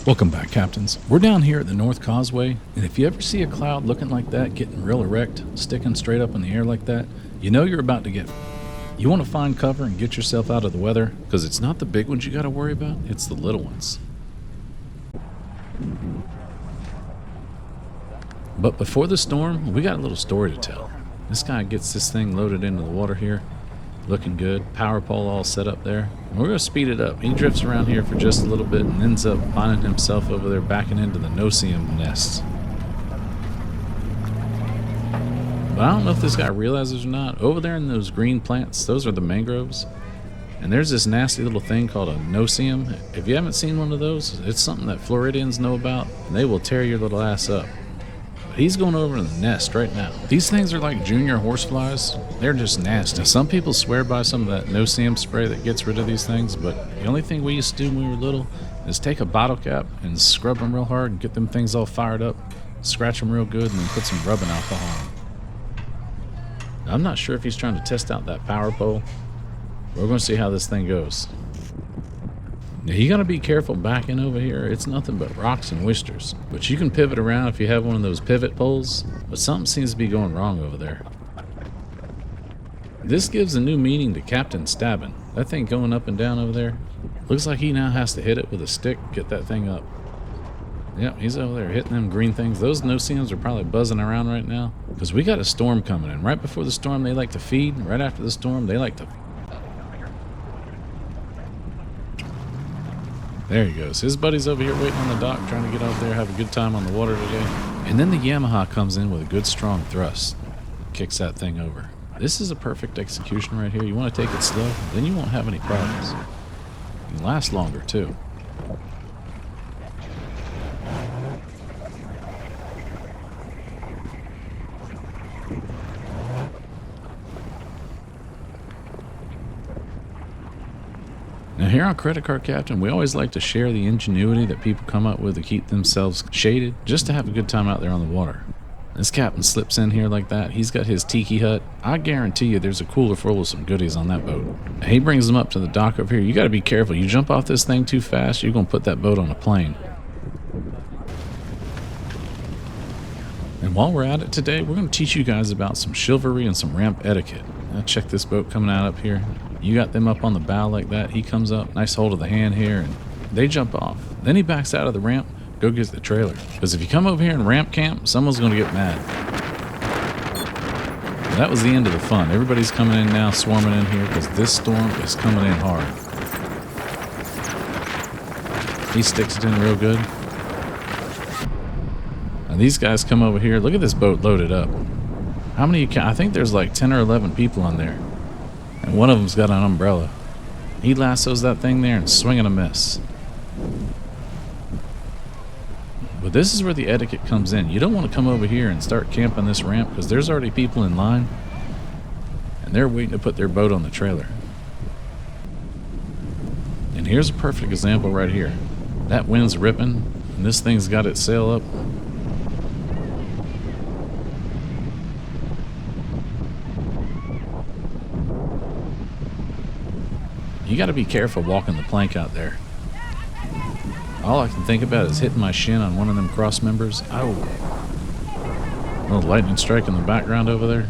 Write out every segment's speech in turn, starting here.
Welcome back, Captains. We're down here at the North Causeway, and if you ever see a cloud looking like that, getting real erect, sticking straight up in the air like that, you know you're about to get... You want to find cover and get yourself out of the weather, because it's not the big ones you got to worry about, it's the little ones. But before the storm, we got a little story to tell. This guy gets this thing loaded into the water here, looking good, power pole all set up there. And we're going to speed it up. He drifts around here for just a little bit and ends up finding himself over there backing into the no-see-em nests. But I don't know if this guy realizes or not. Over there in those green plants, those are the mangroves. And there's this nasty little thing called a no-see-em. If you haven't seen one of those, it's something that Floridians know about, and they will tear your little ass up. He's going over in the nest right now. These things are like junior horseflies. They're just nasty. Some people swear by some of that no-see-em spray that gets rid of these things, but the only thing we used to do when we were little is take a bottle cap and scrub them real hard and get them things all fired up, scratch them real good, and then put some rubbing alcohol on them. Now, I'm not sure if he's trying to test out that power pole. We're going to see how this thing goes. Now, you got to be careful backing over here. It's nothing but rocks and oysters. But you can pivot around if you have one of those pivot poles. But something seems to be going wrong over there. This gives a new meaning to Captain Stabbing. That thing going up and down over there. Looks like he now has to hit it with a stick, get that thing up. Yep, he's over there hitting them green things. Those no-see-ems are probably buzzing around right now. Because we got a storm coming in. Right before the storm, they like to feed. Right after the storm, they like to... There he goes. His buddy's over here waiting on the dock, trying to get out there, have a good time on the water today. And then the Yamaha comes in with a good strong thrust. Kicks that thing over. This is a perfect execution right here. You want to take it slow, then you won't have any problems. You can last longer, too. Now here on Credit Card Captain, we always like to share the ingenuity that people come up with to keep themselves shaded, just to have a good time out there on the water. This captain slips in here like that. He's got his tiki hut. I guarantee you there's a cooler full of some goodies on that boat. Now, he brings them up to the dock over here. You got to be careful. You jump off this thing too fast, you're going to put that boat on a plane. And while we're at it today, we're going to teach you guys about some chivalry and some ramp etiquette. Now check this boat coming out up here. You got them up on the bow like that. He comes up, nice hold of the hand here, and they jump off. Then he backs out of the ramp, go get the trailer. Because if you come over here and ramp camp, someone's going to get mad. That was the end of the fun. Everybody's coming in now, swarming in here, because this storm is coming in hard. He sticks it in real good. Now these guys come over here. Look at this boat loaded up. How many you can? I think there's like 10 or 11 people on there. And one of them's got an umbrella. He lassos that thing there and swing and a miss. But this is where the etiquette comes in. You don't want to come over here and start camping this ramp because there's already people in line and they're waiting to put their boat on the trailer. And here's a perfect example right here. That wind's ripping and this thing's got its sail up. You got to be careful walking the plank out there. All I can think about is hitting my shin on one of them cross members. Oh. A little lightning strike in the background over there.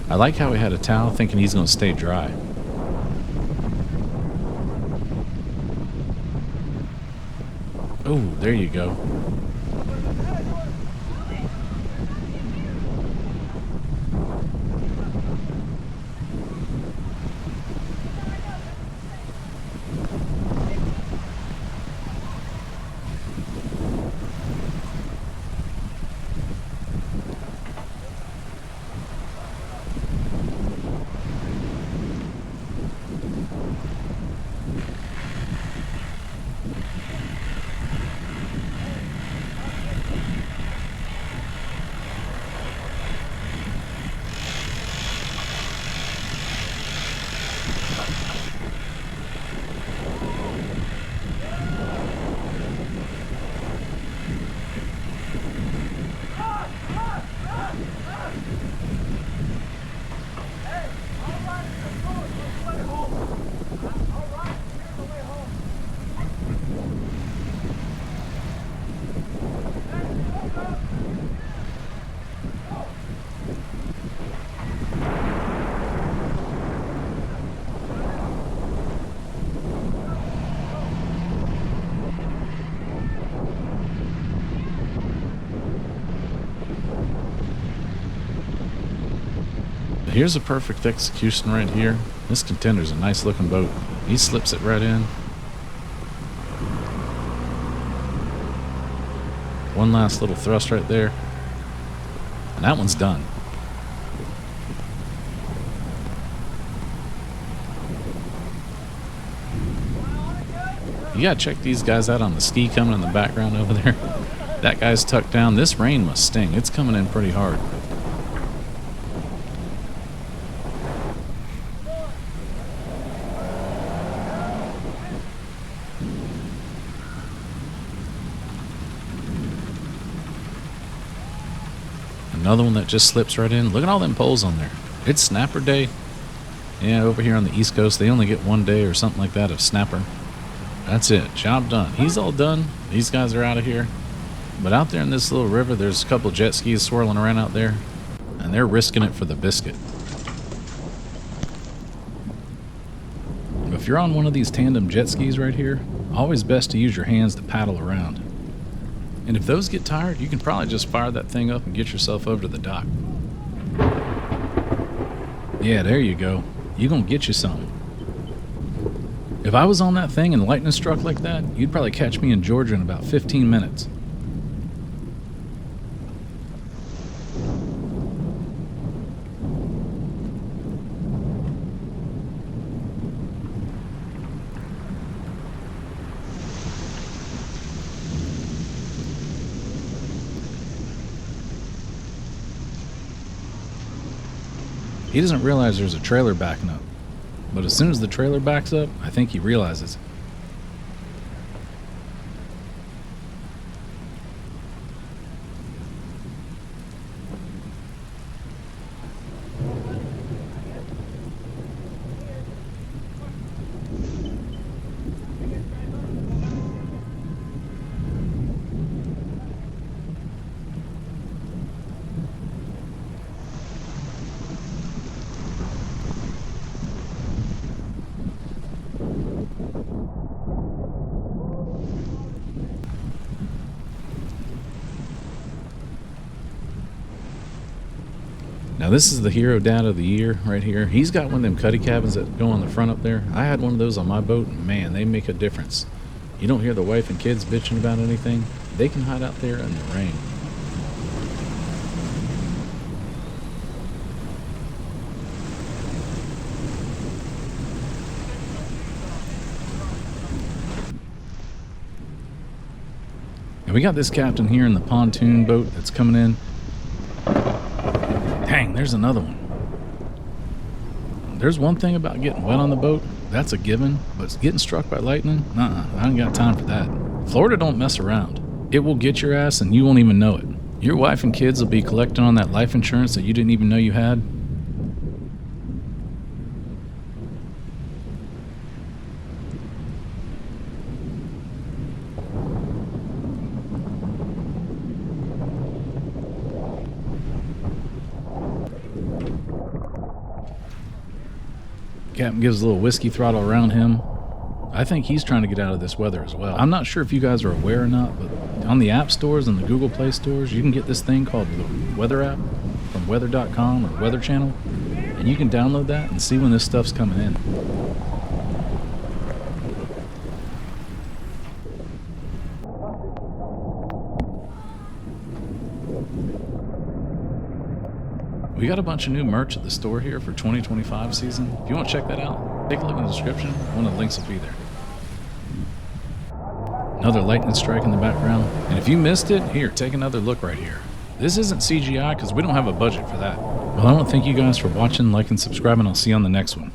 I like how he had a towel thinking he's going to stay dry. Oh, there you go. here's a perfect execution right here. This contender's a nice looking boat. He slips it right in. One last little thrust right there. And that one's done. You gotta check these guys out on the ski coming in the background over there. That guy's tucked down. This rain must sting. It's coming in pretty hard. Another one that just slips right in. Look at all them poles on there. It's snapper day. Yeah, over here on the East Coast, they only get one day or something like that of snapper. That's it. Job done. He's all done. These guys are out of here. But out there in this little river, there's a couple jet skis swirling around out there. And they're risking it for the biscuit. If you're on one of these tandem jet skis right here, always best to use your hands to paddle around. And if those get tired, you can probably just fire that thing up and get yourself over to the dock. Yeah, there you go. You gonna get you something. If I was on that thing and lightning struck like that, you'd probably catch me in Georgia in about 15 minutes. He doesn't realize there's a trailer backing up. But as soon as the trailer backs up, I think he realizes. Now this is the hero dad of the year right here. He's got one of them cuddy cabins that go on the front up there. I had one of those on my boat, and man, they make a difference. You don't hear the wife and kids bitching about anything. They can hide out there in the rain. And we got this captain here in the pontoon boat that's coming in. Dang, there's another one. There's one thing about getting wet on the boat, that's a given, but getting struck by lightning, I ain't got time for that. Florida don't mess around. It will get your ass and you won't even know it. Your wife and kids will be collecting on that life insurance that you didn't even know you had. Captain gives a little whiskey throttle around him. I think he's trying to get out of this weather as well. I'm not sure if you guys are aware or not, but on the app stores and the Google Play stores, you can get this thing called the Weather app from weather.com or Weather Channel, and you can download that and see when this stuff's coming in. We got a bunch of new merch at the store here for 2025 season. If you want to check that out, take a look in the description. One of the links will be there. Another lightning strike in the background. And if you missed it, here, take another look right here. This isn't CGI because we don't have a budget for that. Well, I want to thank you guys for watching, liking, subscribing. I'll see you on the next one.